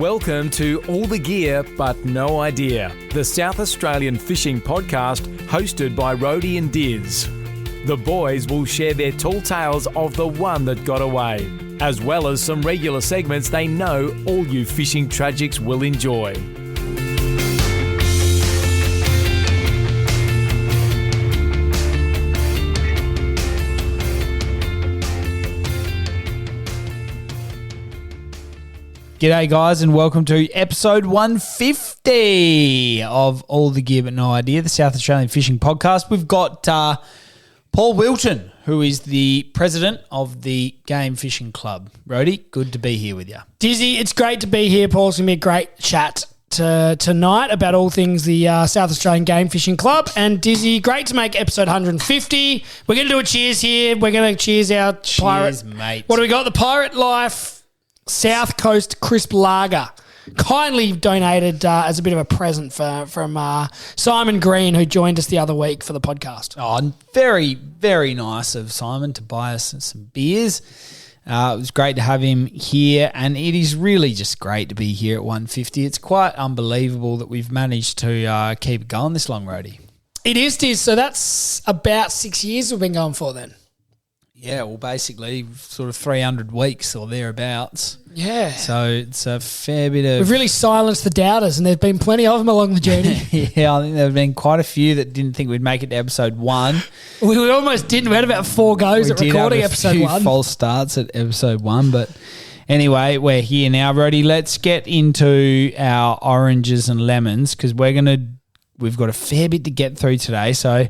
Welcome to All the Gear But No Idea, the South Australian fishing podcast hosted by Rhodey and Diz. The boys will share their tall tales of the one that got away, as well as some regular segments they know all you fishing tragics will enjoy. G'day guys and welcome to episode 150 of All the Gear But No Idea, the South Australian Fishing Podcast. We've got Paul Wilton, who is the president of the Game Fishing Club. Rhodey, good to be here with you. Dizzy, it's great to be here, Paul. It's going to be a great chat tonight about all things the South Australian Game Fishing Club. And Dizzy, great to make episode 150. We're going to do a cheers here. We're going to cheers our Cheers, Pirate. mate. What do we got? The Pirate Life South Coast Crisp Lager, kindly donated as a bit of a present from Simon Green, who joined us the other week for the podcast. Oh, very, very nice of Simon to buy us some beers. It was great to have him here, and it is really just great to be here at 150. It's quite unbelievable that we've managed to keep it going this long, Rhodey. It is, Diz. So that's about 6 years we've been going for then. Yeah, well, basically sort of 300 weeks or thereabouts. Yeah. So it's a fair bit of... We've really silenced the doubters, and there's been plenty of them along the journey. Yeah, I think there have been quite a few that didn't think we'd make it to episode 1. We almost didn't. We had about 4 goes at recording episode 1. False starts at episode 1, but anyway, we're here now, Rhodey. Let's get into our oranges and lemons because we've got a fair bit to get through today. So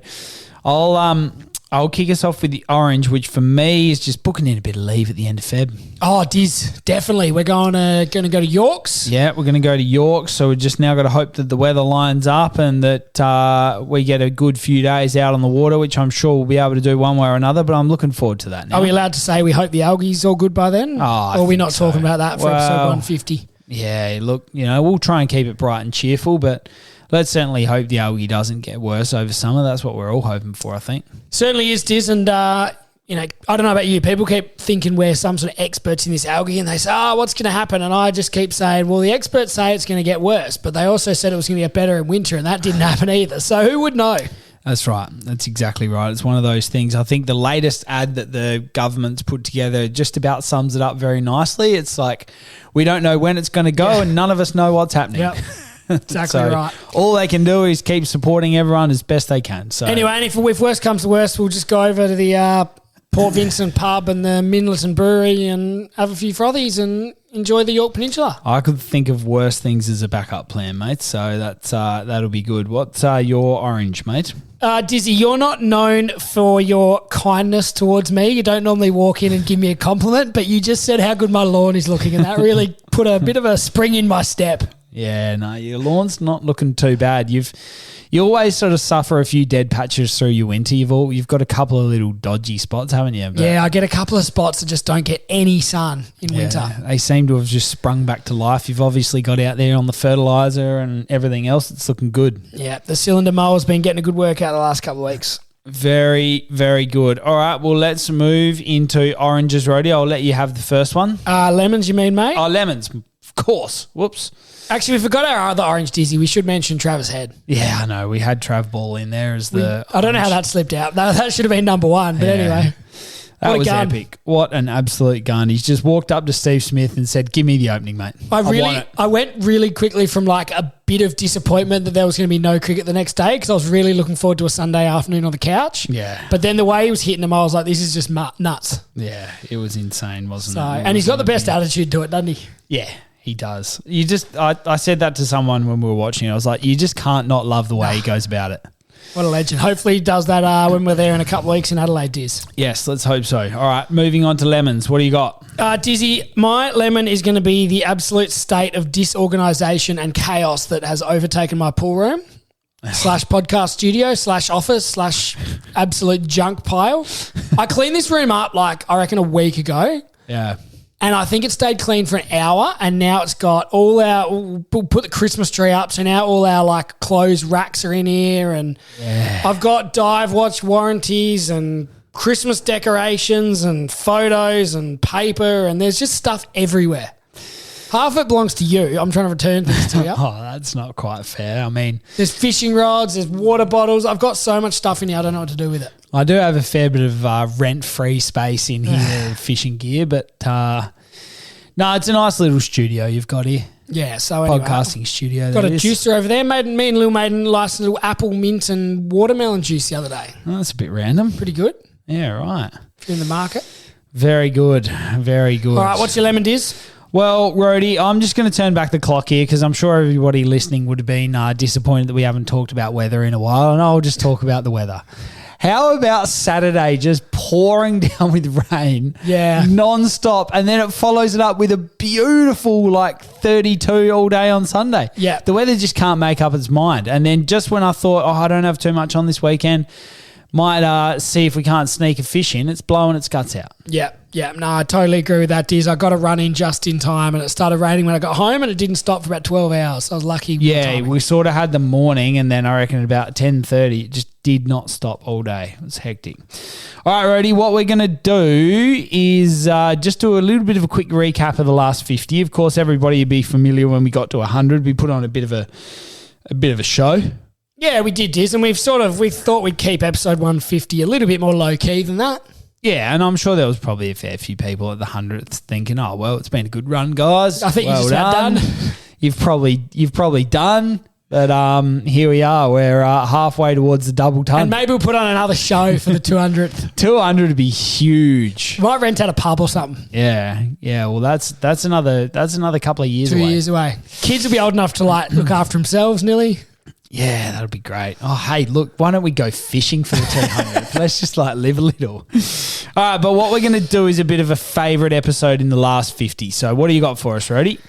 I'll kick us off with the orange, which for me is just booking in a bit of leave at the end of Feb. Oh, Diz, definitely. We're going to go to Yorks. Yeah, we're going to go to York, so we just now got to hope that the weather lines up and that we get a good few days out on the water, which I'm sure we'll be able to do one way or another, but I'm looking forward to that now. Are we allowed to say we hope the algae's all good by then? Oh, or are we not talking about that for episode 150? Yeah, look, we'll try and keep it bright and cheerful, but let's certainly hope the algae doesn't get worse over summer. That's what we're all hoping for, I think. Certainly is, Diz, and I don't know about you. People keep thinking we're some sort of experts in this algae, and they say, what's going to happen? And I just keep saying, well, the experts say it's going to get worse, but they also said it was going to get better in winter, and that didn't happen either. So who would know? That's right. That's exactly right. It's one of those things. I think the latest ad that the government's put together just about sums it up very nicely. It's like, we don't know when it's going to go, and none of us know what's happening. Yep. Exactly right. All they can do is keep supporting everyone as best they can. So anyway, and if worst comes to worst, we'll just go over to the Port Vincent pub and the Minleton Brewery and have a few frothies and enjoy the York Peninsula. I could think of worse things as a backup plan, mate. So that'll be good. What's your orange, mate? Dizzy, you're not known for your kindness towards me. You don't normally walk in and give me a compliment, but you just said how good my lawn is looking, and that really put a bit of a spring in my step. Yeah, no, your lawn's not looking too bad. You always sort of suffer a few dead patches through your winter. You've got a couple of little dodgy spots, haven't you? Yeah, I get a couple of spots that just don't get any sun in winter. They seem to have just sprung back to life. You've obviously got out there on the fertiliser and everything else. It's looking good. Yeah, the cylinder mower's been getting a good workout the last couple of weeks. Very, very good. All right, well, let's move into oranges, Rhodey. I'll let you have the first one. Lemons, you mean, mate? Oh, lemons, of course. Whoops. Actually, we forgot our other orange, Dizzy. We should mention Travis Head. Yeah, I know. We had Trav Ball in there as the I don't know how that slipped out. That should have been number 1, but anyway. That was epic. What an absolute gun. He's just walked up to Steve Smith and said, give me the opening, mate. I went really quickly from like a bit of disappointment that there was going to be no cricket the next day because I was really looking forward to a Sunday afternoon on the couch. Yeah. But then the way he was hitting them, I was like, this is just nuts. Yeah, it was insane, wasn't it? And he's got the best attitude to it, doesn't he? Yeah. He does. I said that to someone when we were watching it. I was like, you just can't not love the way he goes about it. What a legend. Hopefully he does that when we're there in a couple of weeks in Adelaide, Diz. Yes, let's hope so. All right, moving on to lemons. What do you got? Dizzy, my lemon is going to be the absolute state of disorganisation and chaos that has overtaken my pool room / podcast studio / office / absolute junk pile. I cleaned this room up I reckon a week ago. Yeah. And I think it stayed clean for an hour, and now it's got we'll put the Christmas tree up, so now all our clothes racks are in here, and I've got dive watch warranties and Christmas decorations and photos and paper, and there's just stuff everywhere. Half of it belongs to you. I'm trying to return things to you. Oh, that's not quite fair. I mean, There's fishing rods, there's water bottles. I've got so much stuff in here, I don't know what to do with it. I do have a fair bit of rent-free space in here of fishing gear, but no, it's a nice little studio you've got here. Yeah, so anyway. Podcasting studio. Got a that is. juicer over there. Me and Lil made a nice little apple, mint and watermelon juice the other day. Oh, that's a bit random. Pretty good. Yeah, right. If you're in the market. Very good. Very good. All right, what's your lemon, Diz? Well, Rhodey, I'm just going to turn back the clock here because I'm sure everybody listening would have been disappointed that we haven't talked about weather in a while, and I'll just talk about the weather. How about Saturday just pouring down with rain non-stop, and then it follows it up with a beautiful 32 all day on Sunday? Yeah. The weather just can't make up its mind. And then just when I thought, I don't have too much on this weekend, might see if we can't sneak a fish in, it's blowing its guts out. Yeah, no, I totally agree with that, Diz. I got to run in just in time, and it started raining when I got home, and it didn't stop for about 12 hours. So I was lucky. Yeah, we sort of had the morning, and then I reckon at about 10:30, it just did not stop all day. It was hectic. All right, Rhodey, what we're going to do is just do a little bit of a quick recap of the last 50. Of course, everybody would be familiar when we got to 100. We put on a bit of a show. Yeah, we did, Diz, and we thought we'd keep episode 150 a little bit more low key than that. Yeah, and I'm sure there was probably a fair few people at the 100th thinking, "Oh, well, it's been a good run, guys. I think you just done. You've probably done." But here we are. We're halfway towards the double ton. And maybe we'll put on another show for the 200th. 200 would be huge. Might rent out a pub or something. Yeah. Well, that's another couple of years 2 away. 2 years away. Kids will be old enough to look after themselves nearly. Yeah, that'll be great. Oh, hey, look, why don't we go fishing for the 200th? Let's just live a little. All right, but what we're going to do is a bit of a favourite episode in the last 50. So what do you got for us, Rhodey?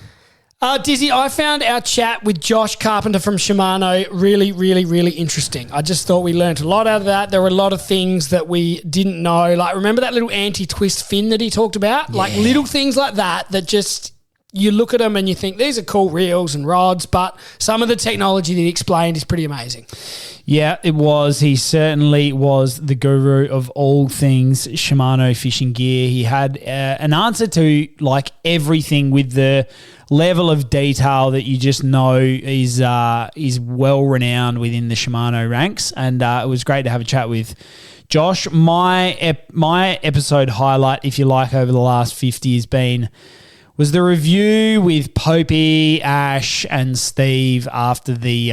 Dizzy, I found our chat with Josh Carpenter from Shimano really, really, really interesting. I just thought we learnt a lot out of that. There were a lot of things that we didn't know. Remember that little anti-twist fin that he talked about? Yeah. Little things like that just... You look at them and you think, these are cool reels and rods, but some of the technology that he explained is pretty amazing. Yeah, it was. He certainly was the guru of all things Shimano fishing gear. He had an answer to everything with the level of detail that you just know is well renowned within the Shimano ranks, and it was great to have a chat with Josh. My episode highlight, if you like, over the last 50 was the review with Popey, Ash, and Steve after the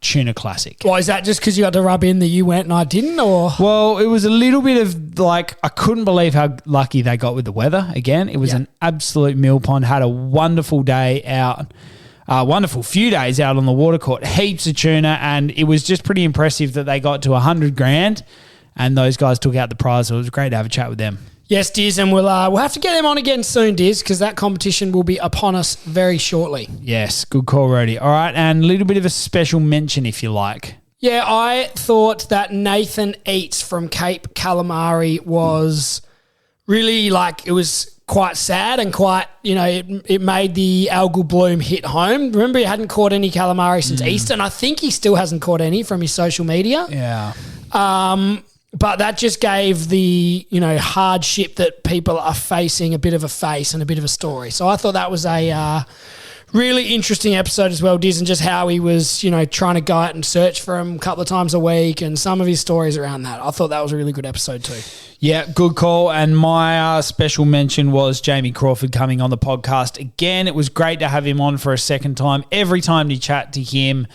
Tuna Classic. Well, is that just because you got to rub in that you went and I didn't, or? Well, it was a little bit of I couldn't believe how lucky they got with the weather. Again, it was an absolute mill pond. Had a wonderful day out, wonderful few days out on the water court. Heaps of tuna, and it was just pretty impressive that they got to $100,000, and those guys took out the prize. So it was great to have a chat with them. Yes, Diz, and we'll have to get them on again soon, Diz, because that competition will be upon us very shortly. Yes, good call, Rhodey. All right, and a little bit of a special mention, if you like. Yeah, I thought that Nathan Eats from Cape Calamari was really it was quite sad and quite, it made the algal bloom hit home. Remember, he hadn't caught any calamari since Easter, and I think he still hasn't caught any from his social media. Yeah. But that just gave the, hardship that people are facing a bit of a face and a bit of a story. So I thought that was a really interesting episode as well, Diz, and just how he was, trying to go out and search for him a couple of times a week and some of his stories around that. I thought that was a really good episode too. Yeah, good call. And my special mention was Jamie Crawford coming on the podcast again. It was great to have him on for a second time. Every time you chat to him,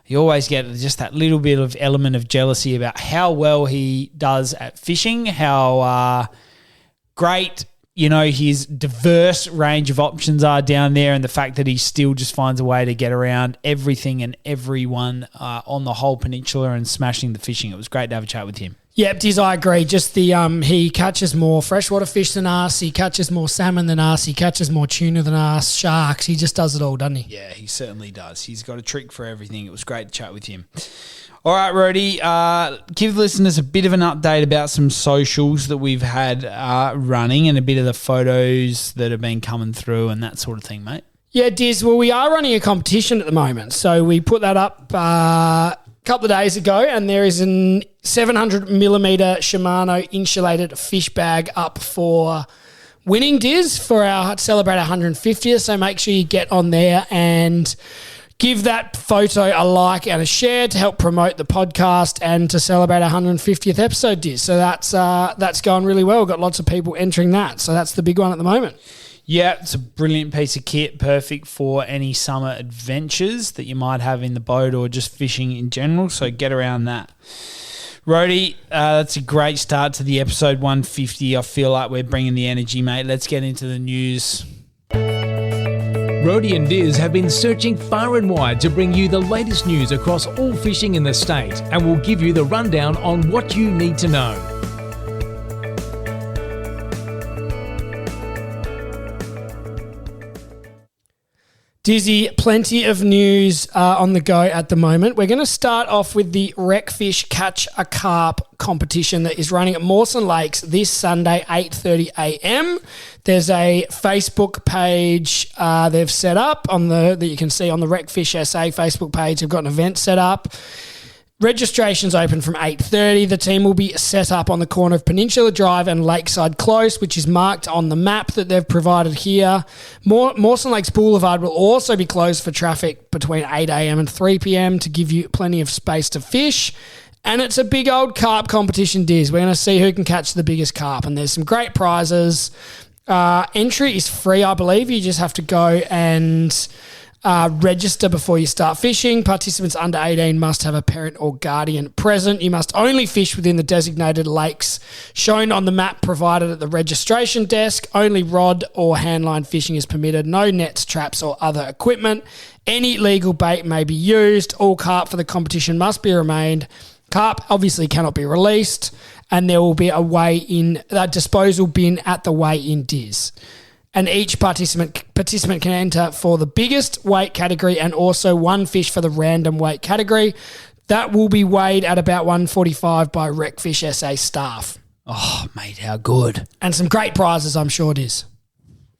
you always get just that little bit of element of jealousy about how well he does at fishing, how great, his diverse range of options are down there, and the fact that he still just finds a way to get around everything and everyone on the whole peninsula and smashing the fishing. It was great to have a chat with him. Yep, Diz, I agree. Just he catches more freshwater fish than us. He catches more salmon than us. He catches more tuna than us, sharks. He just does it all, doesn't he? Yeah, he certainly does. He's got a trick for everything. It was great to chat with him. All right, Rhodey, give listeners a bit of an update about some socials that we've had running and a bit of the photos that have been coming through and that sort of thing, mate. Yeah, Diz, well, we are running a competition at the moment. So we put that up couple of days ago, and there is a 700 millimeter Shimano insulated fish bag up for winning, Diz, for our celebrate our 150th. So make sure you get on there and give that photo a like and a share to help promote the podcast and to celebrate our 150th episode, Diz. So that's going really well. We've got lots of people entering that. So that's the big one at the moment. Yeah, it's a brilliant piece of kit, perfect for any summer adventures that you might have in the boat or just fishing in general. So get around that. Rody, that's a great start to the episode 150. I feel like we're bringing the energy, mate. Let's get into the news. Rody and Diz have been searching far and wide to bring you the latest news across all fishing in the state, and will give you the rundown on what you need to know. Dizzy, plenty of news on the go at the moment. We're going to start off with the Wreckfish Catch a Carp competition that is running at Mawson Lakes this Sunday, 8:30 a.m. There's a Facebook page they've set up that you can see on the Wreckfish SA Facebook page. They've got an event set up. Registration's open from 8:30. The team will be set up on the corner of Peninsula Drive and Lakeside Close, which is marked on the map that they've provided here. Mawson Lakes Boulevard will also be closed for traffic between 8 a.m. and 3 p.m. to give you plenty of space to fish. And it's a big old carp competition, Diz. We're going to see who can catch the biggest carp, and there's some great prizes. Entry is free, I believe. You just have to go and register before you start fishing. Participants under 18 must have a parent or guardian present. You must only fish within the designated lakes shown on the map provided at the registration desk. Only rod or handline fishing is permitted. No nets, traps or other equipment. Any legal bait may be used. All carp for the competition must be remained. Carp obviously cannot be released, and there will be a weigh-in, disposal bin at the weigh-in, Diz. And each participant can enter for the biggest weight category and also one fish for the random weight category. That will be weighed at about 145 by Wreckfish SA staff. Oh, mate, how good. And some great prizes, I'm sure it is.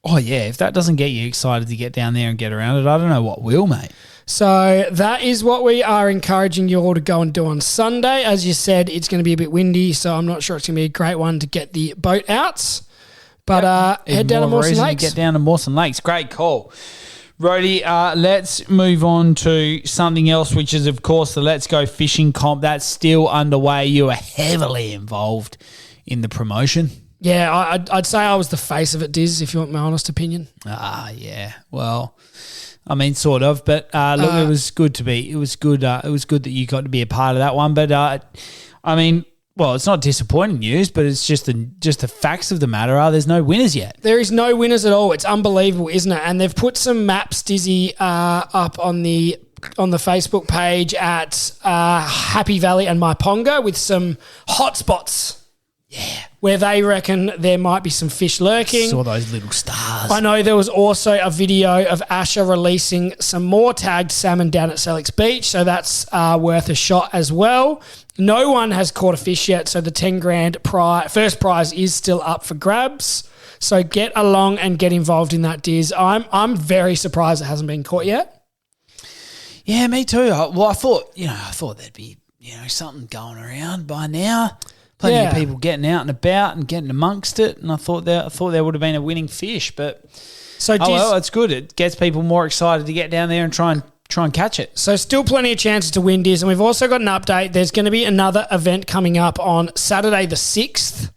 Oh, yeah, if that doesn't get you excited to get down there and get around it, I don't know what will, mate. So that is what we are encouraging you all to go and do on Sunday. As you said, it's going to be a bit windy, so I'm not sure it's going to be a great one to get the boat outs. But head down to Mawson Lakes. Get down to Mawson Lakes. Great call. Rody, let's move on to something else, which is, of course, the Let's Go Fishing Comp. That's still underway. You are heavily involved in the promotion. Yeah, I'd say I was the face of it, Diz, if you want my honest opinion. Yeah. Well, I mean, sort of. But look, it was good to be. It was good. It was good that you got to be a part of that one. But I mean, well, it's not disappointing news, but it's just the facts of the matter are there's no winners yet. There is no winners at all. It's unbelievable, isn't it? And they've put some maps, Dizzy, up on the Facebook page at Happy Valley and Maiponga with some hotspots. Yeah. Where they reckon there might be some fish lurking. Saw those little stars. I know there was also a video of Asher releasing some more tagged salmon down at Sellex Beach, so that's worth a shot as well. No one has caught a fish yet, so the 10 grand first prize is still up for grabs. So get along and get involved in that, Diz. I'm very surprised it hasn't been caught yet. Yeah, me too. Well, I thought there'd be something going around by now. Plenty of people getting out and about and getting amongst it, and I thought there would have been a winning fish, but well, it's good. It gets people more excited to get down there and try and catch it. So still plenty of chances to win, Diz, and we've also got an update. There's going to be another event coming up on Saturday the 6th,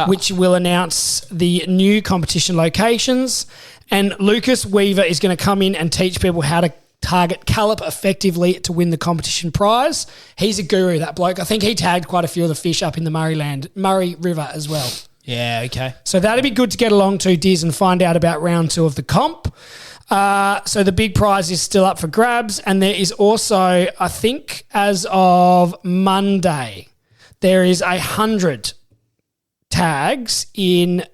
which will announce the new competition locations, and Lucas Weaver is going to come in and teach people how to target callop effectively to win the competition prize. He's a guru, that bloke. I think he tagged quite a few of the fish up in the Murray River as well. Yeah, okay. So that'd be good to get along to, Diz, and find out about round 2 of the comp. So the big prize is still up for grabs, and there is also, I think, as of Monday, there is 100 tags in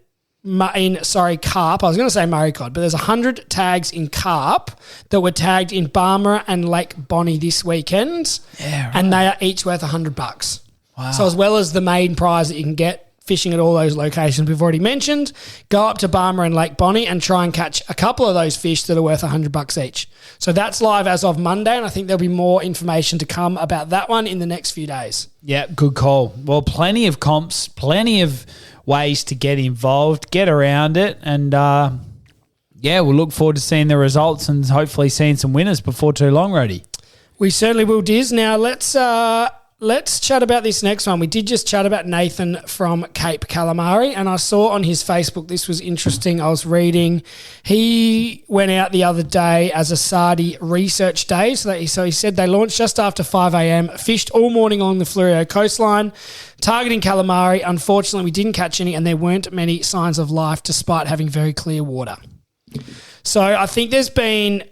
carp. I was going to say Murray cod, but there's 100 tags in carp that were tagged in Barmera and Lake Bonnie this weekend. Yeah, right. And they are each worth $100. Wow. So as well as the main prize that you can get fishing at all those locations we've already mentioned, go up to Barmera and Lake Bonnie and try and catch a couple of those fish that are worth $100 each. So that's live as of Monday, and I think there'll be more information to come about that one in the next few days. Yeah, good call. Well, plenty of comps, plenty of ways to get involved, get around it, and we'll look forward to seeing the results and hopefully seeing some winners before too long, Rody. We certainly will, Diz. Now, let's chat about this next one. We did just chat about Nathan from Cape Calamari, and I saw on his Facebook, this was interesting. I was reading, he went out the other day as a Sardi research day. So he said they launched just after 5 a.m, fished all morning along the Fleurieu coastline, targeting calamari. Unfortunately, we didn't catch any, and there weren't many signs of life despite having very clear water. So I think there's been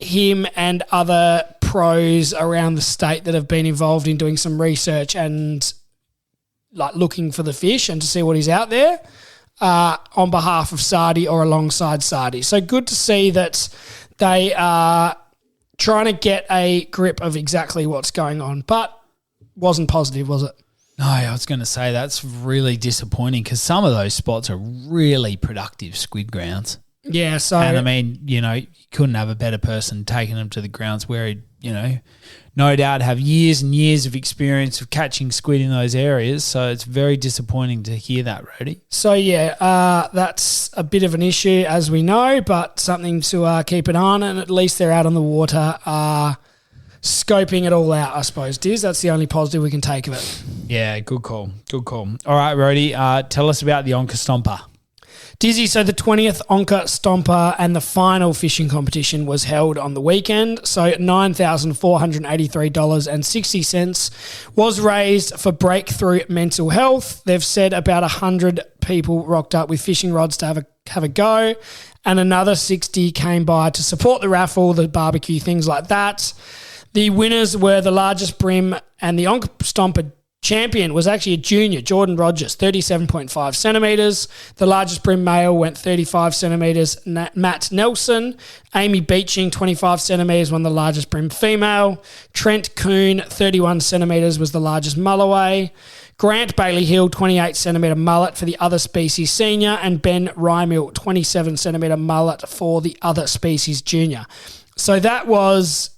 him and other pros around the state that have been involved in doing some research and like looking for the fish and to see what is out there on behalf of Sardi or alongside Sardi. So good to see that they are trying to get a grip of exactly what's going on, but wasn't positive, was it? No, I was going to say that's really disappointing because some of those spots are really productive squid grounds. Yeah, so... And I mean, you couldn't have a better person taking them to the grounds where he'd, no doubt have years and years of experience of catching squid in those areas. So it's very disappointing to hear that, Rody. So, that's a bit of an issue, as we know, but something to keep an eye on, and at least they're out on the water scoping it all out, I suppose, Diz. That's the only positive we can take of it. Yeah, good call. Good call. All right, Rody, tell us about the Onka Stomper. Dizzy, so the 20th Onka Stomper and the final fishing competition was held on the weekend. So $9,483.60 was raised for Breakthrough Mental Health. They've said about 100 people rocked up with fishing rods to have a go, and another 60 came by to support the raffle, the barbecue, things like that. The winners were the largest brim, and the Onka Stomper champion was actually a junior, Jordan Rogers, 37.5 centimetres. The largest brim male went 35 centimetres, Matt Nelson. Amy Beeching, 25 centimetres, won the largest brim female. Trent Coon, 31 centimetres, was the largest mulloway. Grant Bailey Hill, 28 centimetre mullet for the other species senior. And Ben Rymill, 27 centimetre mullet for the other species junior. So that was...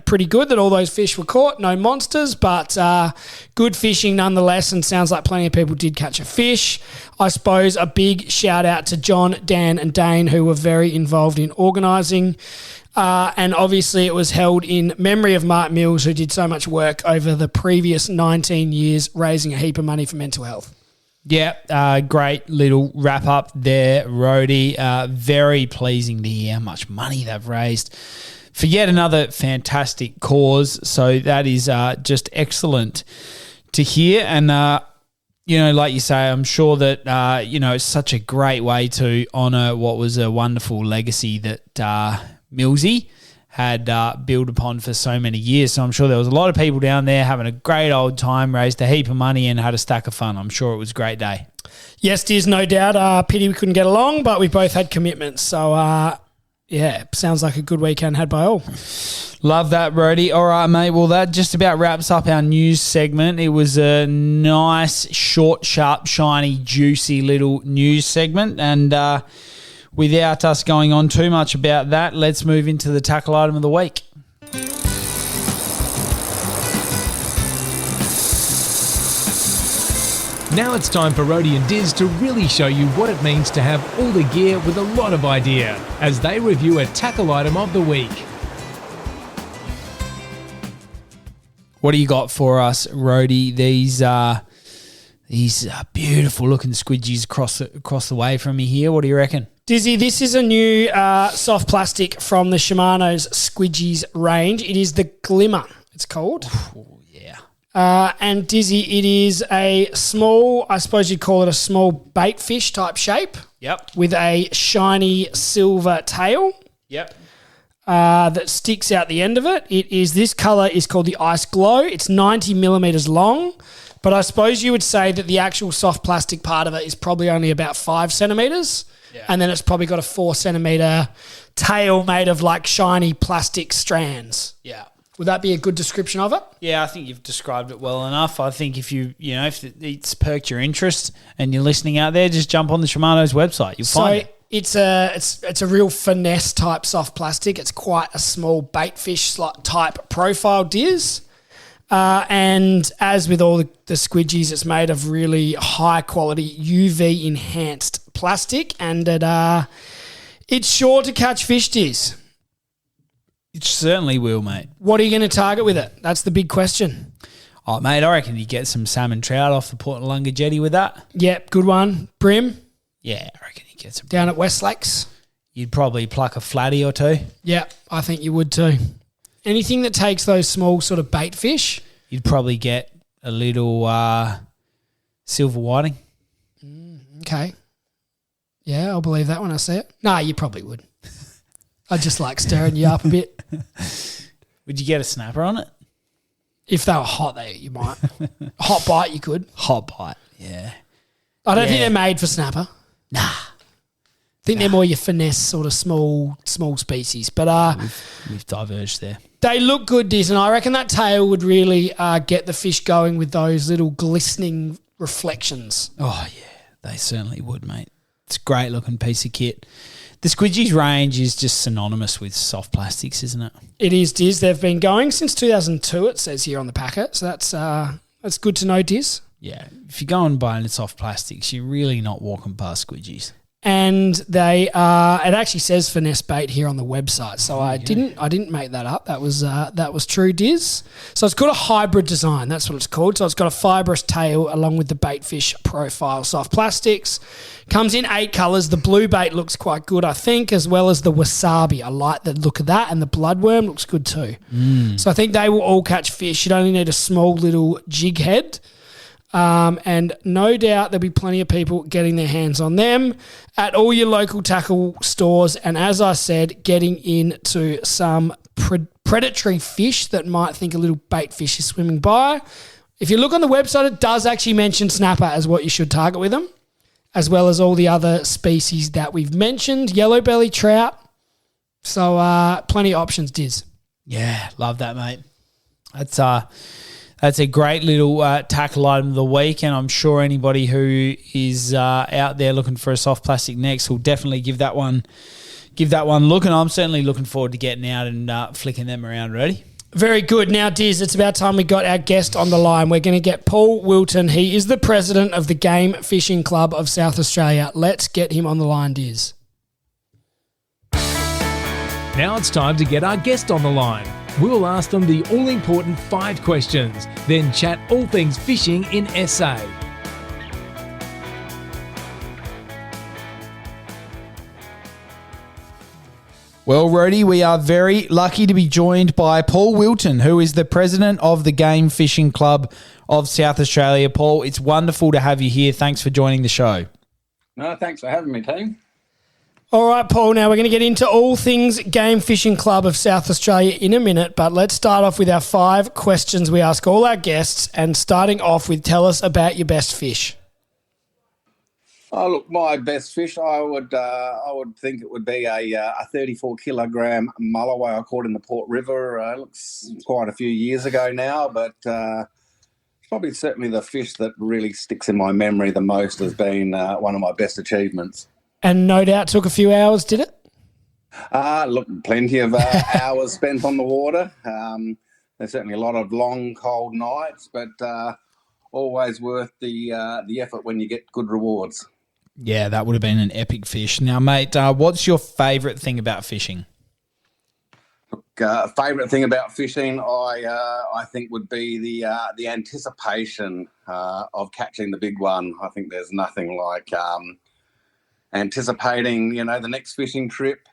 pretty good that all those fish were caught. No monsters, but good fishing nonetheless, and sounds like plenty of people did catch a fish. I suppose a big shout out to John, Dan and Dane, who were very involved in organising. And obviously it was held in memory of Mark Mills, who did so much work over the previous 19 years raising a heap of money for mental health. Yeah, great little wrap up there, Rody. Very pleasing to hear how much money they've raised for yet another fantastic cause. So that is just excellent to hear. And, like you say, I'm sure that, it's such a great way to honour what was a wonderful legacy that Millsy had built upon for so many years. So I'm sure there was a lot of people down there having a great old time, raised a heap of money and had a stack of fun. I'm sure it was a great day. Yes, there's no doubt. Pity we couldn't get along, but we both had commitments. So, sounds like a good weekend had by all. Love that, Brody. All right, mate. Well, that just about wraps up our news segment. It was a nice, short, sharp, shiny, juicy little news segment. And without us going on too much about that, let's move into the tackle item of the week. Now it's time for Rody and Diz to really show you what it means to have all the gear with a lot of idea as they review a tackle item of the week. What do you got for us, Rody? These beautiful looking squidgies across the way from me here. What do you reckon? Dizzy, this is a new soft plastic from the Shimano's Squidgies range. It is the Glimmer, it's called. Oh, yeah. And Dizzy, it is a small, I suppose you'd call it a small bait fish type shape. Yep. With a shiny silver tail. Yep. That sticks out the end of it. This colour is called the Ice Glow. It's 90 millimetres long, but I suppose you would say that the actual soft plastic part of it is probably only about 5 centimetres. Yeah. And then it's probably got a 4 centimetre tail made of like shiny plastic strands. Yeah. Would that be a good description of it? Yeah, I think you've described it well enough. I think if if it's perked your interest and you're listening out there, just jump on the Shimano's website. You'll find it. It's a real finesse type soft plastic. It's quite a small bait fish type profile, Diz. And as with all the squidgies, it's made of really high quality UV enhanced plastic, and it's sure to catch fish, Diz. It certainly will, mate. What are you going to target with it? That's the big question. Oh, mate, I reckon you get some salmon trout off the Port Noarlunga jetty with that. Yep, good one. Brim? Yeah, I reckon you get some. Down at West Lakes? You'd probably pluck a flatty or two. Yeah, I think you would too. Anything that takes those small sort of bait fish? You'd probably get a little silver whiting. Okay. Yeah, I'll believe that when I see it. Nah, you probably would. I just like stirring you up a bit. Would you get a snapper on it? If they were hot, you might. Hot bite, you could. Hot bite, yeah. I don't think they're made for snapper. Nah. I think they're more your finesse sort of small species. But we've diverged there. They look good, Diz, and I reckon that tail would really get the fish going with those little glistening reflections. Oh, yeah, they certainly would, mate. It's a great looking piece of kit. The Squidgies range is just synonymous with soft plastics, isn't it? It is, Diz. They've been going since 2002, it says here on the packet. So that's good to know, Diz. Yeah. If you're going buying soft plastics, you're really not walking past Squidgies. And they are. It actually says finesse bait here on the website, so I didn't make that up. That was true, Diz. So it's got a hybrid design. That's what it's called. So it's got a fibrous tail along with the baitfish profile soft plastics. Comes in 8 colours. The blue bait looks quite good, I think, as well as the wasabi. I like the look of that, and the bloodworm looks good too. So I think they will all catch fish. You'd only need a small little jig head. And no doubt there'll be plenty of people getting their hands on them at all your local tackle stores. And as I said, getting into some predatory fish that might think a little bait fish is swimming by. If you look on the website, it does actually mention snapper as what you should target with them, as well as all the other species that we've mentioned, yellow belly trout. So plenty of options, Diz. Yeah, love that, mate. That's a great little tackle item of the week, and I'm sure anybody who is out there looking for a soft plastic next will definitely give that one a look, and I'm certainly looking forward to getting out and flicking them around. Ready? Very good. Now, Diz, it's about time we got our guest on the line. We're going to get Paul Wilton. He is the president of the Game Fishing Club of South Australia. Let's get him on the line, Diz. Now it's time to get our guest on the line. We'll ask them the all-important 5 questions, then chat all things fishing in SA. Well, Rhodey, we are very lucky to be joined by Paul Wilton, who is the president of the Game Fishing Club of South Australia. Paul, it's wonderful to have you here. Thanks for joining the show. No, thanks for having me, team. All right, Paul, now we're going to get into all things Game Fishing Club of South Australia in a minute, but let's start off with our 5 questions we ask all our guests, and starting off with tell us about your best fish. Oh, look, my best fish, I would think it would be a 34 kilogram mulloway I caught in the Port River. Looks quite a few years ago now, but probably certainly the fish that really sticks in my memory the most has been one of my best achievements. And no doubt took a few hours, did it? Look, plenty of hours spent on the water. There's certainly a lot of long, cold nights, but always worth the effort when you get good rewards. Yeah, that would have been an epic fish. Now, mate, what's your favourite thing about fishing? Look, favourite thing about fishing, I think would be the anticipation of catching the big one. I think there's nothing like anticipating, the next fishing trip,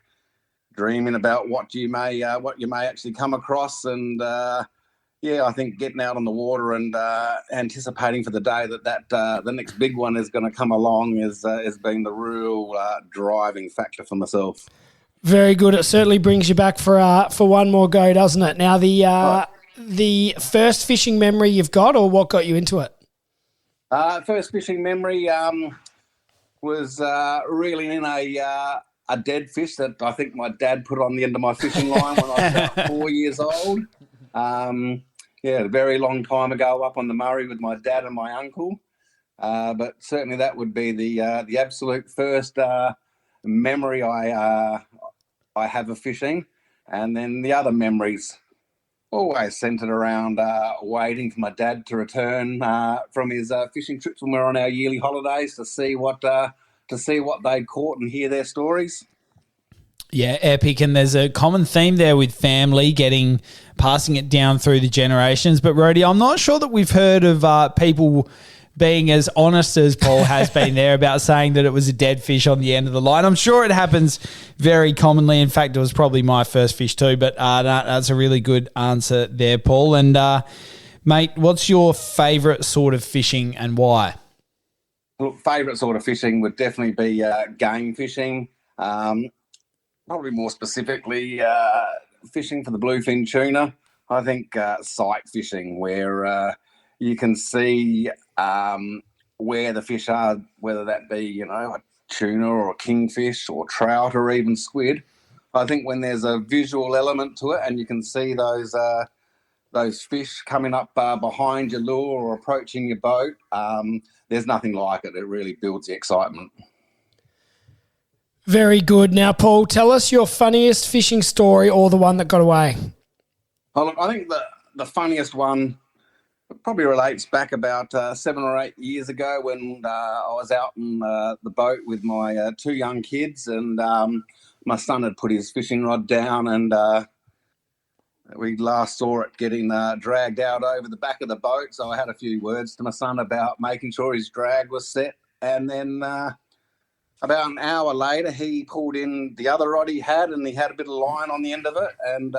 dreaming about what you may actually come across, and I think getting out on the water and anticipating for the day that the next big one is going to come along has been the real driving factor for myself. Very good. It certainly brings you back for one more go, doesn't it? Now, the first fishing memory you've got, or what got you into it? First fishing memory was reeling in a dead fish that I think my dad put on the end of my fishing line when I was about 4 years old. A very long time ago up on the Murray with my dad and my uncle. But certainly that would be the absolute first memory I have of fishing. And then the other memories always centred around waiting for my dad to return from his fishing trips when we were on our yearly holidays to see what they'd caught and hear their stories. Yeah, epic. And there's a common theme there with family passing it down through the generations. But Rody, I'm not sure that we've heard of people being as honest as Paul has been there about saying that it was a dead fish on the end of the line. I'm sure it happens very commonly. In fact, it was probably my first fish too, but that's a really good answer there, Paul. And mate, what's your favourite sort of fishing and why? Look, favourite sort of fishing would definitely be game fishing. Probably more specifically fishing for the bluefin tuna. I think sight fishing where you can see where the fish are, whether that be, a tuna or a kingfish or trout or even squid. I think when there's a visual element to it and you can see those fish coming up behind your lure or approaching your boat, there's nothing like it. It really builds the excitement. Very good. Now, Paul, tell us your funniest fishing story or the one that got away. Oh, look, I think the funniest one probably relates back about 7 or 8 years ago when I was out in the boat with my 2 young kids, and my son had put his fishing rod down, and we last saw it getting dragged out over the back of the boat. So I had a few words to my son about making sure his drag was set, and then about an hour later, he pulled in the other rod he had, and he had a bit of line on the end of it, and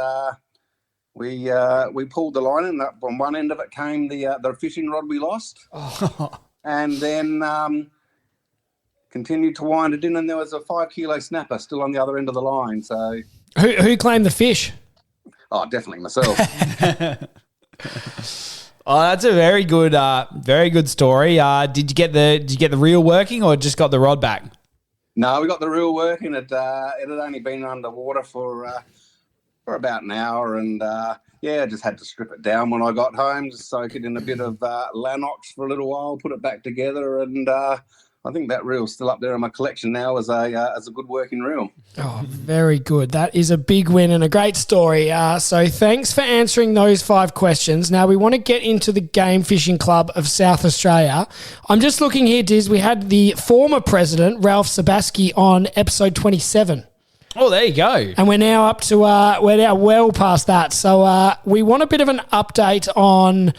we pulled the line, and on one end of it came the fishing rod we lost, and then continued to wind it in, and there was a 5 kilo snapper still on the other end of the line. So, who claimed the fish? Oh, definitely myself. Oh, that's a very good story. Did you get the reel working, or just got the rod back? No, we got the reel working. It had only been underwater for about an hour, and I just had to strip it down when I got home, just soak it in a bit of Lanox for a little while, put it back together, and I think that reel's still up there in my collection now as a good working reel. Oh, very good. That is a big win and a great story. So thanks for answering those 5 questions. Now we want to get into the Game Fishing Club of South Australia. I'm just looking here, Diz. We had the former president, Ralph Sabaski, on episode 27. Oh, there you go. And we're now up to, we're now well past that. So we want a bit of an update on...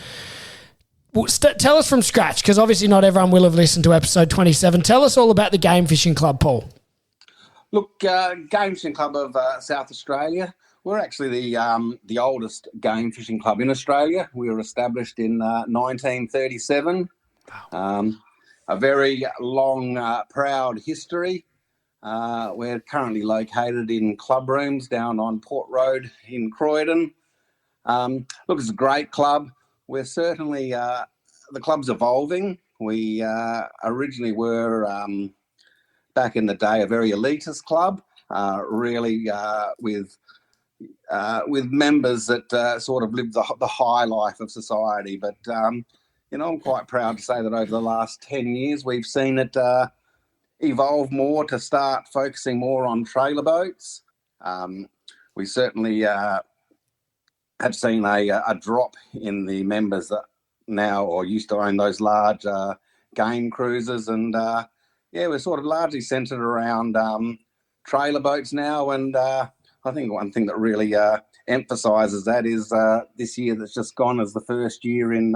tell us from scratch, because obviously not everyone will have listened to episode 27. Tell us all about the Game Fishing Club, Paul. Look, Game Fishing Club of South Australia, we're actually the oldest game fishing club in Australia. We were established in 1937. Wow. A very long, proud history. We're currently located in club rooms down on Port Road in Croydon. Look, it's a great club. We're certainly, the club's evolving. We originally were, back in the day, a very elitist club, really with members that sort of live the high life of society. But, I'm quite proud to say that over the last 10 years, we've seen it evolve more to start focusing more on trailer boats. We certainly have seen a drop in the members that now or used to own those large game cruisers, and we're sort of largely centred around trailer boats now. And I think one thing that really emphasises that is this year that's just gone as the first year in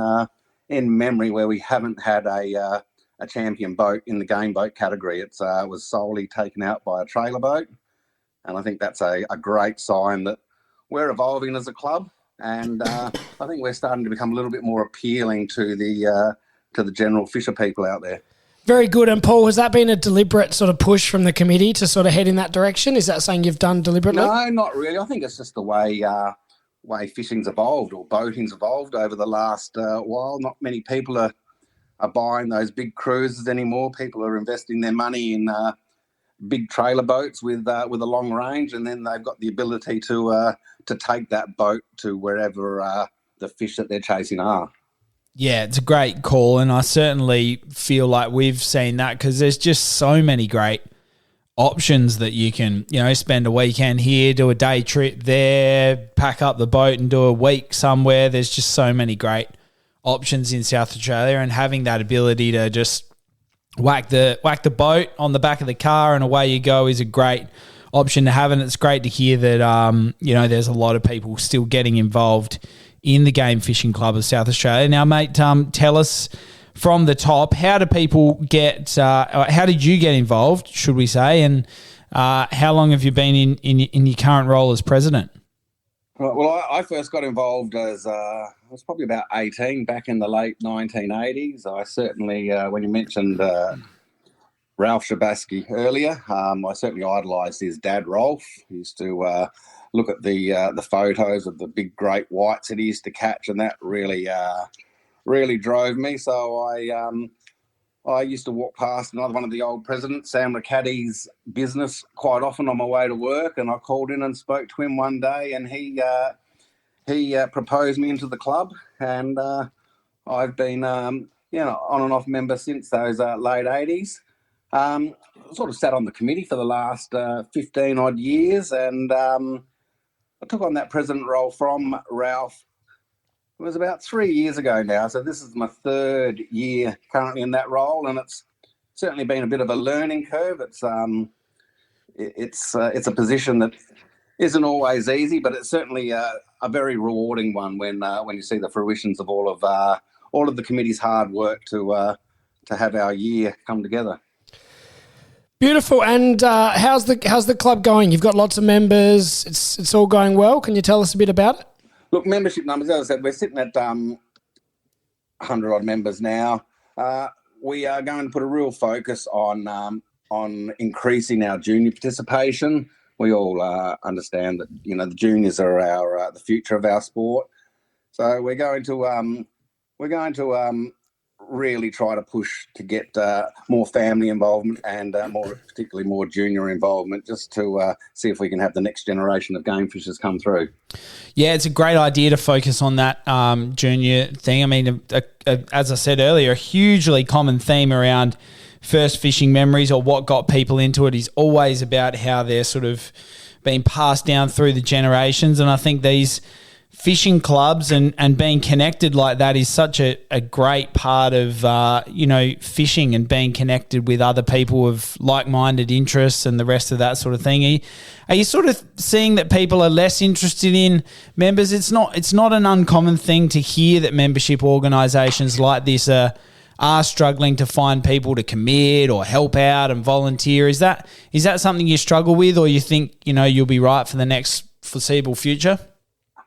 memory where we haven't had a champion boat in the game boat category. It was solely taken out by a trailer boat, and I think that's a great sign that we're evolving as a club. And I think we're starting to become a little bit more appealing to the general fisher people out there. Very good. And Paul, has that been a deliberate sort of push from the committee to sort of head in that direction? Is that something you've done deliberately? No, not really. I think it's just the way fishing's evolved or boating's evolved over the last while. Not many people are buying those big cruises anymore. People are investing their money in big trailer boats with a long range, and then they've got the ability to take that boat to wherever the fish that they're chasing are. Yeah, it's a great call, and I certainly feel like we've seen that because there's just so many great options that you can, spend a weekend here, do a day trip there, pack up the boat and do a week somewhere. There's just so many great options in South Australia, and having that ability to just whack the boat on the back of the car and away you go is a great option to have. And it's great to hear that, there's a lot of people still getting involved in the Game Fishing Club of South Australia. Now, mate, tell us from the top, how do people get, how did you get involved, should we say, and how long have you been in your current role as president? Well, I first got involved as I was probably about 18 back in the late 1980s. I certainly, when you mentioned Ralph Shabaski earlier, I certainly idolised his dad, Rolf. He used to look at the photos of the big great whites that he used to catch, and that really drove me. So I used to walk past another one of the old presidents, Sam Ricatti's business, quite often on my way to work, and I called in and spoke to him one day, and he proposed me into the club, and I've been on and off member since those late 80s. Sort of sat on the committee for the last 15 odd years, and I took on that president role from Ralph. It was about 3 years ago now, so this is my third year currently in that role, and it's certainly been a bit of a learning curve. It's a position that isn't always easy, but it's certainly a very rewarding one when you see the fruitions of all of the committee's hard work to have our year come together. Beautiful. And how's the club going? You've got lots of members. It's all going well. Can you tell us a bit about it? Look, membership numbers, as I said, we're sitting at 100-odd members now. We are going to put a real focus on increasing our junior participation. We all understand that, the juniors are the future of our sport. So we're going to really try to push to get more family involvement and particularly more junior involvement, just to see if we can have the next generation of game fishers come through. Yeah, it's a great idea to focus on that junior thing. I mean, as I said earlier, a hugely common theme around first fishing memories, or what got people into it, is always about how they're sort of being passed down through the generations. And I think these fishing clubs and being connected like that is such a great part of, fishing, and being connected with other people of like-minded interests and the rest of that sort of thing. Are you sort of seeing that people are less interested in members? It's not an uncommon thing to hear that membership organisations like this are struggling to find people to commit or help out and volunteer. Is that something you struggle with, or you think, you'll be right for the next foreseeable future?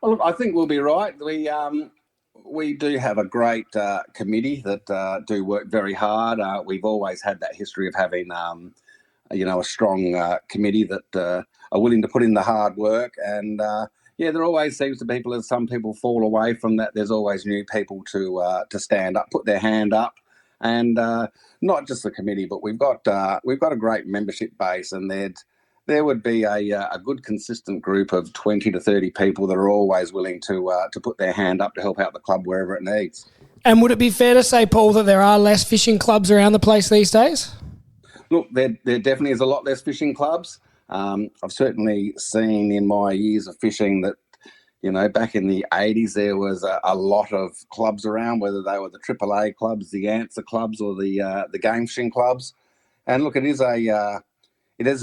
Well, look, I think we'll be right. We do have a great committee that do work very hard. We've always had that history of having, a strong committee that are willing to put in the hard work. And there always seems to be people, as some people fall away from that, there's always new people to stand up, put their hand up, and not just the committee, but we've got a great membership base, and there would be a good consistent group of 20 to 30 people that are always willing to put their hand up to help out the club wherever it needs. And would it be fair to say, Paul, that there are less fishing clubs around the place these days? Look, there definitely is a lot less fishing clubs. I've certainly seen in my years of fishing that, back in the 80s, there was a lot of clubs around, whether they were the AAA clubs, the answer clubs, or the game fishing clubs. And look, it is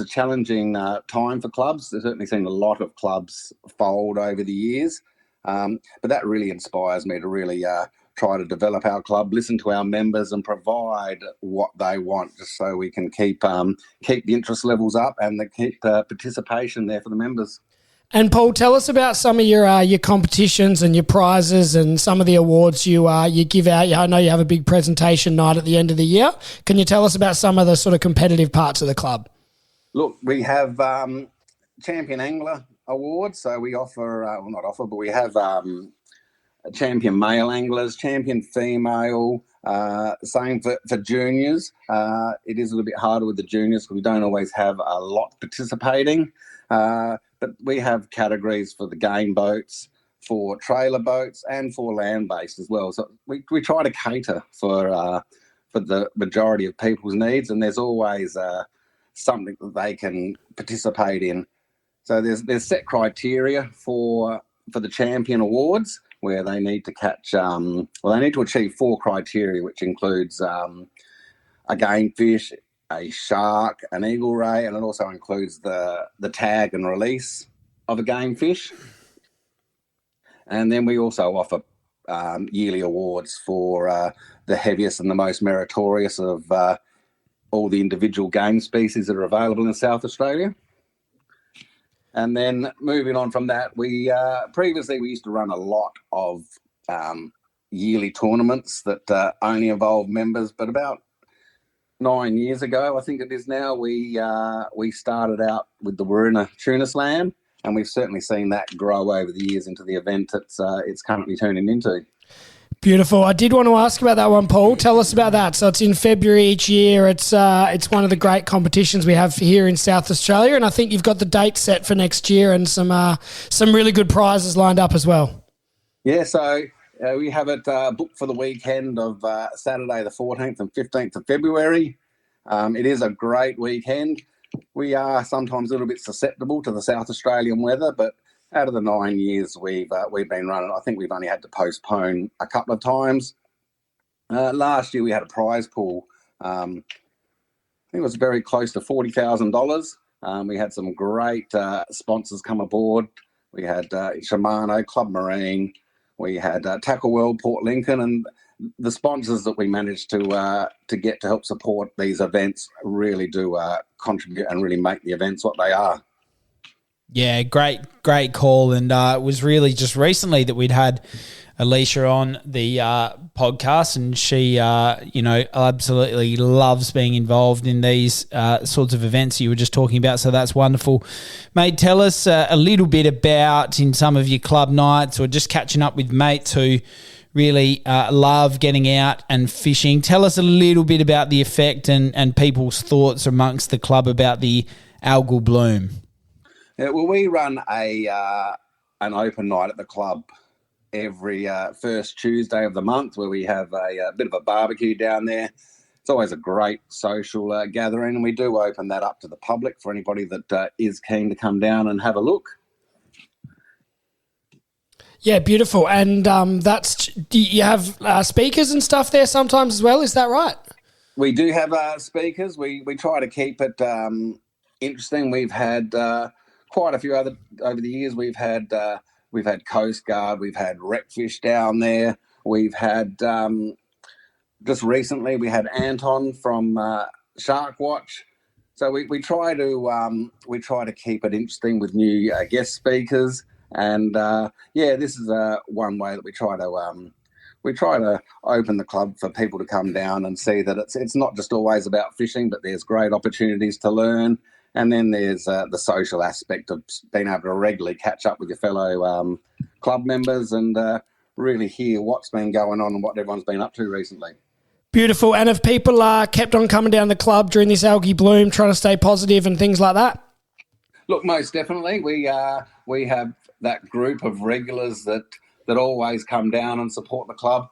a challenging time for clubs. There's certainly seen a lot of clubs fold over the years, but that really inspires me to really try to develop our club, listen to our members, and provide what they want, just so we can keep the interest levels up and keep participation there for the members. And Paul, tell us about some of your competitions and your prizes and some of the awards you give out. I know you have a big presentation night at the end of the year. Can you tell us about some of the sort of competitive parts of the club? Look, we have Champion Angler Awards. So we we have Champion Male Anglers, Champion Female, same for juniors. It is a little bit harder with the juniors because we don't always have a lot participating. But we have categories for the game boats, for trailer boats, and for land-based as well. So we try to cater for the majority of people's needs, and there's always something that they can participate in. So there's set criteria for the champion awards where they need to catch. They need to achieve 4 criteria, which includes a game fish, a shark, an eagle ray, and it also includes the tag and release of a game fish. And then we also offer yearly awards for the heaviest and the most meritorious of all the individual game species that are available in South Australia. And then moving on from that, we previously we used to run a lot of yearly tournaments that only involve members, but about 9 years ago, I think it is now, we started out with the Wirrina Tuna Slam, and we've certainly seen that grow over the years into the event it's currently turning into. Beautiful. I did want to ask about that one, Paul. Tell us about that. So it's in February each year. It's one of the great competitions we have here in South Australia, and I think you've got the date set for next year and some really good prizes lined up as well. Yeah, so we have it booked for the weekend of Saturday the 14th and 15th of February. It is a great weekend. We are sometimes a little bit susceptible to the South Australian weather, but out of the 9 years we've been running, I think we've only had to postpone a couple of times. Last year we had a prize pool. I think it was very close to $40,000. We had some great sponsors come aboard. We had Shimano, Club Marine. We had Tackle World, Port Lincoln, and the sponsors that we managed to get to help support these events really do contribute and really make the events what they are. Yeah, great call. And it was really just recently that we'd had Alicia on the podcast, and she, absolutely loves being involved in these sorts of events you were just talking about. So that's wonderful. Mate, tell us a little bit about, in some of your club nights or just catching up with mates who really love getting out and fishing. Tell us a little bit about the effect and people's thoughts amongst the club about the algal bloom. Yeah, well, we run an open night at the club every first Tuesday of the month where we have a bit of a barbecue down there. It's always a great social gathering, and we do open that up to the public for anybody that is keen to come down and have a look. Yeah, beautiful. And do you have speakers and stuff there sometimes as well? Is that right? We do have speakers. We try to keep it interesting. We've had quite a few other over the years. We've had Coast Guard. We've had Wreckfish down there. We've had just recently we had Anton from Shark Watch. So we try to keep it interesting with new guest speakers. And this is one way that we try to open the club for people to come down and see that it's not just always about fishing, but there's great opportunities to learn. And then there's the social aspect of being able to regularly catch up with your fellow club members and really hear what's been going on and what everyone's been up to recently. Beautiful. And have people kept on coming down the club during this algae bloom, trying to stay positive and things like that? Look, most definitely. We have that group of regulars that always come down and support the club.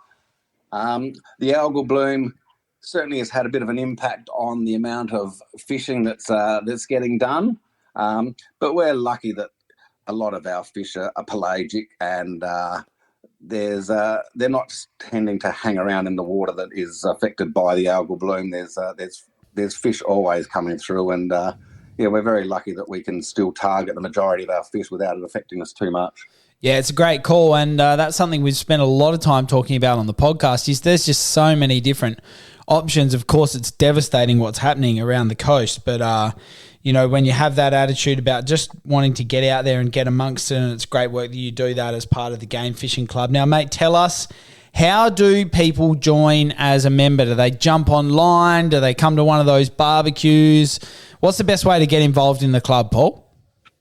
The algal bloom certainly has had a bit of an impact on the amount of fishing that's getting done. But we're lucky that a lot of our fish are pelagic, and they're not tending to hang around in the water that is affected by the algal bloom. There's fish always coming through, and we're very lucky that we can still target the majority of our fish without it affecting us too much. Yeah, it's a great call, and that's something we've spent a lot of time talking about on the podcast. Is there's just so many different options. Of course, it's devastating what's happening around the coast, but when you have that attitude about just wanting to get out there and get amongst it, and it's great work that you do that as part of the Game Fishing Club. Now, mate, tell us, how do people join as a member? Do they jump online? Do they come to one of those barbecues? What's the best way to get involved in the club, Paul?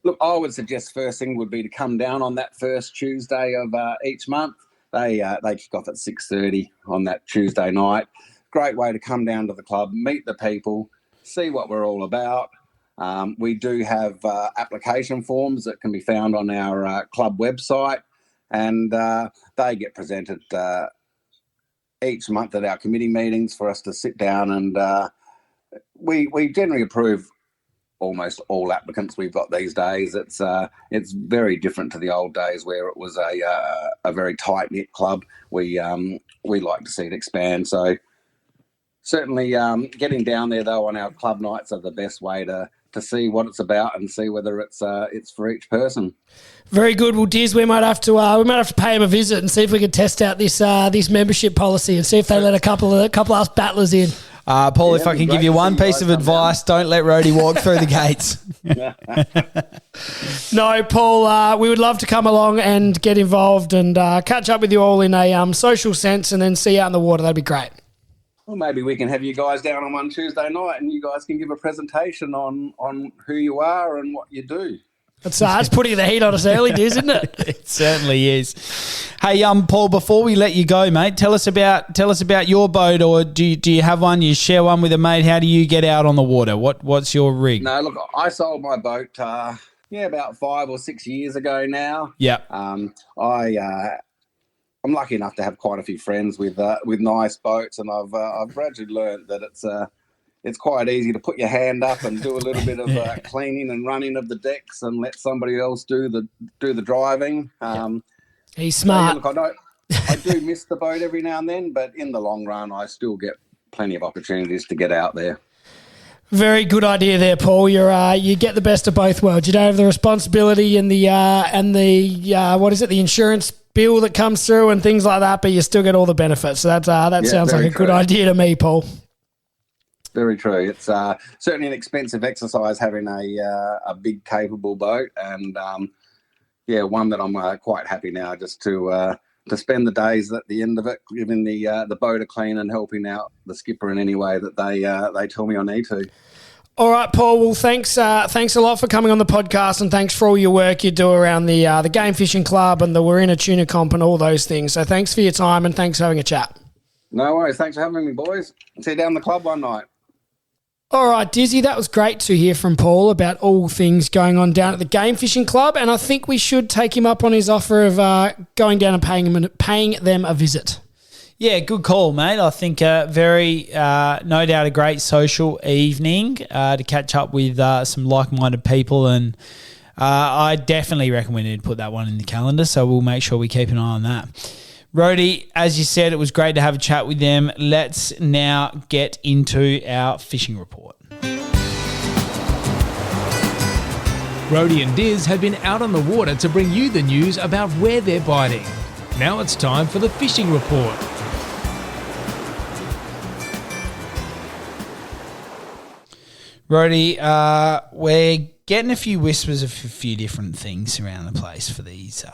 Look, I would suggest first thing would be to come down on that first Tuesday of each month. They kick off at 6:30 on that Tuesday night. Great way to come down to the club, meet the people, see what we're all about. We do have application forms that can be found on our club website, and they get presented each month at our committee meetings for us to sit down, and we generally approve almost all applicants we've got these days. It's very different to the old days where it was a very tight knit club. We like to see it expand. So certainly getting down there though on our club nights are the best way to see what it's about and see whether it's for each person. Very good. Well, Diz, we might have to pay him a visit and see if we can test out this membership policy and see if they let a couple of us battlers in. Paul, if I can give you one piece of advice, don't let Rhodey walk through the gates. No, Paul, we would love to come along and get involved and catch up with you all in a social sense and then see you out in the water. That'd be great. Well, maybe we can have you guys down on one Tuesday night and you guys can give a presentation on who you are and what you do. That's putting the heat on us early, Diz, isn't it? It certainly is. Hey, Paul, before we let you go, mate, tell us about your boat, or do you have one? You share one with a mate? How do you get out on the water? What's your rig? No, look, I sold my boat about 5 or 6 years ago now. Yeah. I'm lucky enough to have quite a few friends with nice boats, and I've gradually learned that it's quite easy to put your hand up and do a little bit of cleaning and running of the decks and let somebody else do the driving. He's smart. So, look, I do miss the boat every now and then, but in the long run, I still get plenty of opportunities to get out there. Very good idea there, Paul. You get the best of both worlds. You don't have the responsibility and the insurance bill that comes through and things like that, but you still get all the benefits. So that sounds like a good idea to me, Paul. Very true. It's certainly an expensive exercise having a big, capable boat, and one that I'm quite happy now just to spend the days at the end of it, giving the boat a clean and helping out the skipper in any way that they tell me I need to. All right, Paul. Well, thanks a lot for coming on the podcast, and thanks for all your work you do around the Game Fishing Club and the Wirrina Tuna Comp and all those things. So thanks for your time and thanks for having a chat. No worries. Thanks for having me, boys. See you down the club one night. All right, Dizzy, that was great to hear from Paul about all things going on down at the Game Fishing Club, and I think we should take him up on his offer of going down and paying them a visit. Yeah, good call, mate. I think very, no doubt, a great social evening to catch up with some like-minded people, and I definitely reckon we need to put that one in the calendar, so we'll make sure we keep an eye on that. Rhodey, as you said, it was great to have a chat with them. Let's now get into our fishing report. Rhodey and Diz have been out on the water to bring you the news about where they're biting. Now it's time for the fishing report. Rhodey, we're getting a few whispers of a few different things around the place for this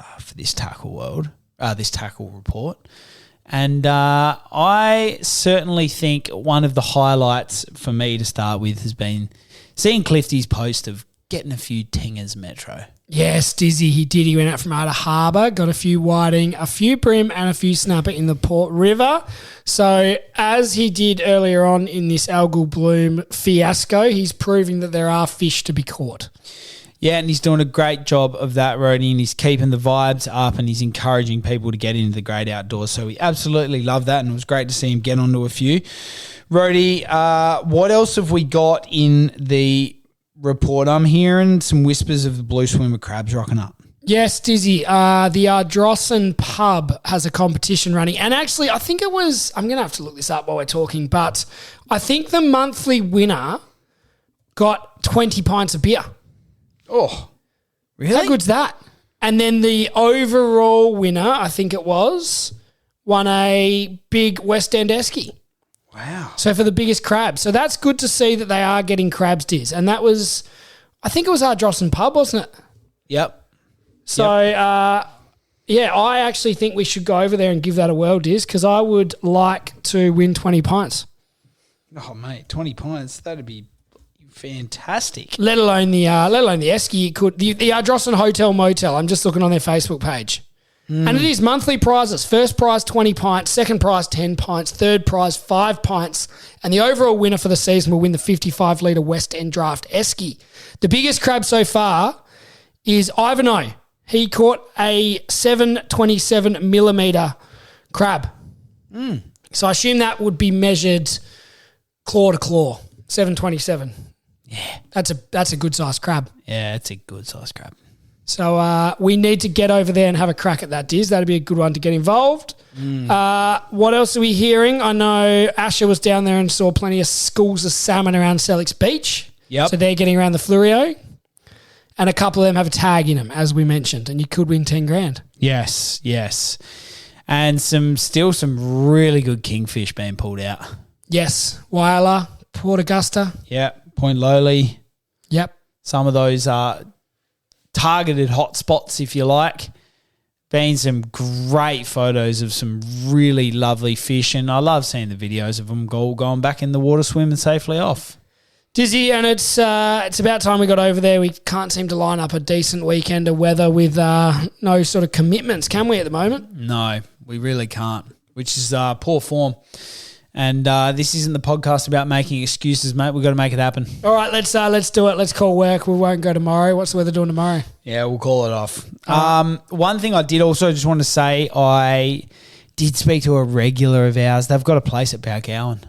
tackle report. And I certainly think one of the highlights for me to start with has been seeing Clifty's post of getting a few tingers metro. Yes, Dizzy, he did. He went out from Outer Harbour, got a few whiting, a few brim and a few snapper in the Port River. So as he did earlier on in this algal bloom fiasco, he's proving that there are fish to be caught. Yeah, and he's doing a great job of that, Rhodey, and he's keeping the vibes up and he's encouraging people to get into the great outdoors. So we absolutely love that, and it was great to see him get onto a few. Rhodey, what else have we got in the report? I'm hearing some whispers of the blue swimmer crabs rocking up. Yes, Dizzy. The Ardrossan pub has a competition running. And actually, I think it was, I'm going to have to look this up while we're talking, but I think the monthly winner got 20 pints of beer. Oh, really? How good's that? And then the overall winner, I think it was, won a big West End esky. Wow. So for the biggest crab. So that's good to see that they are getting crabs, Diz. And that was, I think it was Ardrossan pub, wasn't it? Yep. So, I actually think we should go over there and give that a whirl, Diz, because I would like to win 20 pints. Oh, mate, 20 pints, that'd be fantastic. Let alone the esky. You could the Ardrossan Hotel Motel. I'm just looking on their Facebook page, and it is monthly prizes. First prize 20 pints, second prize 10 pints, third prize 5 pints, and the overall winner for the season will win the 55 litre West End Draft esky. The biggest crab so far is Ivanhoe. He caught a 727 millimetre crab. So I assume that would be measured claw to claw, 727. Yeah. That's a good sized crab. Yeah, it's a good size crab. So we need to get over there and have a crack at that, Diz. That'd be a good one to get involved. What else are we hearing? I know Asher was down there and saw plenty of schools of salmon around Selix Beach. Yep. So they're getting around the Flurio. And a couple of them have a tag in them, as we mentioned, and you could win 10 grand. Yes. And some really good kingfish being pulled out. Yes. Wyler, Port Augusta. Yeah. Point Lowly. Yep. Some of those are targeted hot spots, if you like. Been some great photos of some really lovely fish, and I love seeing the videos of them going back in the water swimming safely off. Dizzy, and it's about time we got over there. We can't seem to line up a decent weekend of weather with no sort of commitments, can we, at the moment? No, we really can't, which is poor form. And this isn't the podcast about making excuses, mate. We've got to make it happen. All right, let's do it. Let's call work. We won't go tomorrow. What's the weather doing tomorrow? Yeah, we'll call it off. One thing I did also just want to say, I did speak to a regular of ours. They've got a place at Balgowan.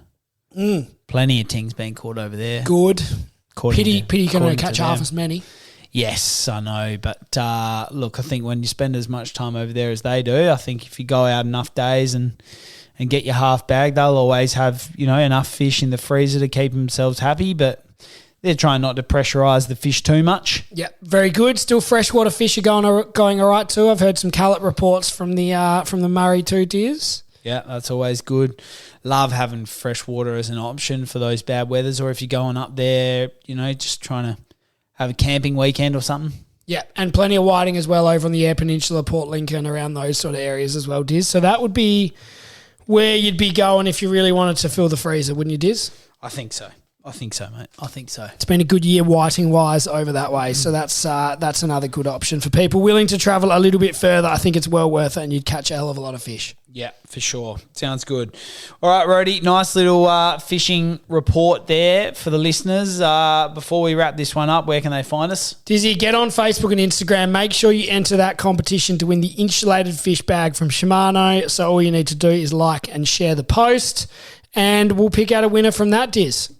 Plenty of things being caught over there. Good. Pity can only catch half as many. Yes, I know. But look, I think when you spend as much time over there as they do, I think if you go out enough days and get your half bag, they'll always have, enough fish in the freezer to keep themselves happy, but they're trying not to pressurise the fish too much. Yeah, very good. Still freshwater fish are going all right too. I've heard some Callet reports from the Murray too, Diz. Yeah, that's always good. Love having fresh water as an option for those bad weathers, or if you're going up there, just trying to have a camping weekend or something. Yeah, and plenty of whiting as well over on the Eyre Peninsula, Port Lincoln, around those sort of areas as well, Diz. So that would be where you'd be going if you really wanted to fill the freezer, wouldn't you, Diz? I think so, mate. I think so. It's been a good year whiting-wise over that way, so that's another good option for people willing to travel a little bit further. I think it's well worth it, and you'd catch a hell of a lot of fish. Yeah, for sure. Sounds good. All right, Rody, nice little fishing report there for the listeners. Before we wrap this one up, where can they find us? Dizzy, get on Facebook and Instagram. Make sure you enter that competition to win the insulated fish bag from Shimano. So all you need to do is like and share the post, and we'll pick out a winner from that, Diz.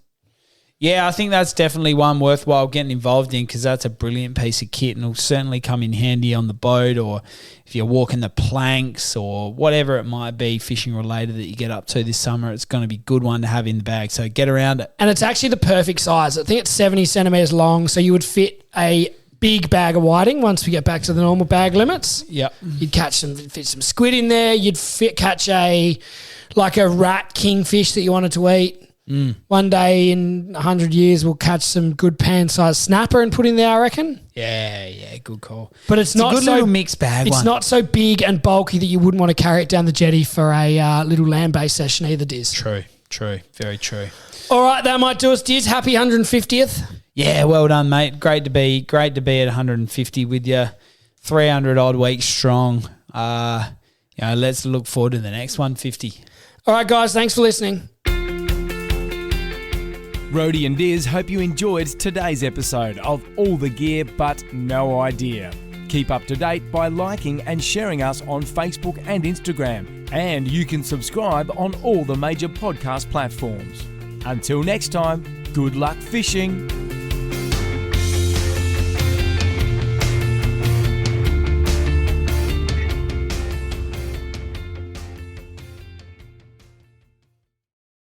Yeah, I think that's definitely one worthwhile getting involved in, because that's a brilliant piece of kit and will certainly come in handy on the boat, or if you're walking the planks or whatever it might be fishing related that you get up to this summer. It's going to be a good one to have in the bag, so get around it. And it's actually the perfect size. I think it's 70 centimetres long, so you would fit a big bag of whiting once we get back to the normal bag limits. Yep. You'd fit some squid in there. You'd catch a rat kingfish that you wanted to eat. One day in 100 years, we'll catch some good pan-sized snapper and put in there, I reckon. Yeah, good call. But it's not a good little mixed bag. It's not so big and bulky that you wouldn't want to carry it down the jetty for a little land-based session either, Diz. True, very true. All right, that might do us, Diz. Happy 150th. Yeah, well done, mate. Great to be at 150 with you. 300 odd weeks strong. Let's look forward to the next 150. All right, guys. Thanks for listening. Rody and Diz hope you enjoyed today's episode of All the Gear But No Idea. Keep up to date by liking and sharing us on Facebook and Instagram. And you can subscribe on all the major podcast platforms. Until next time, good luck fishing.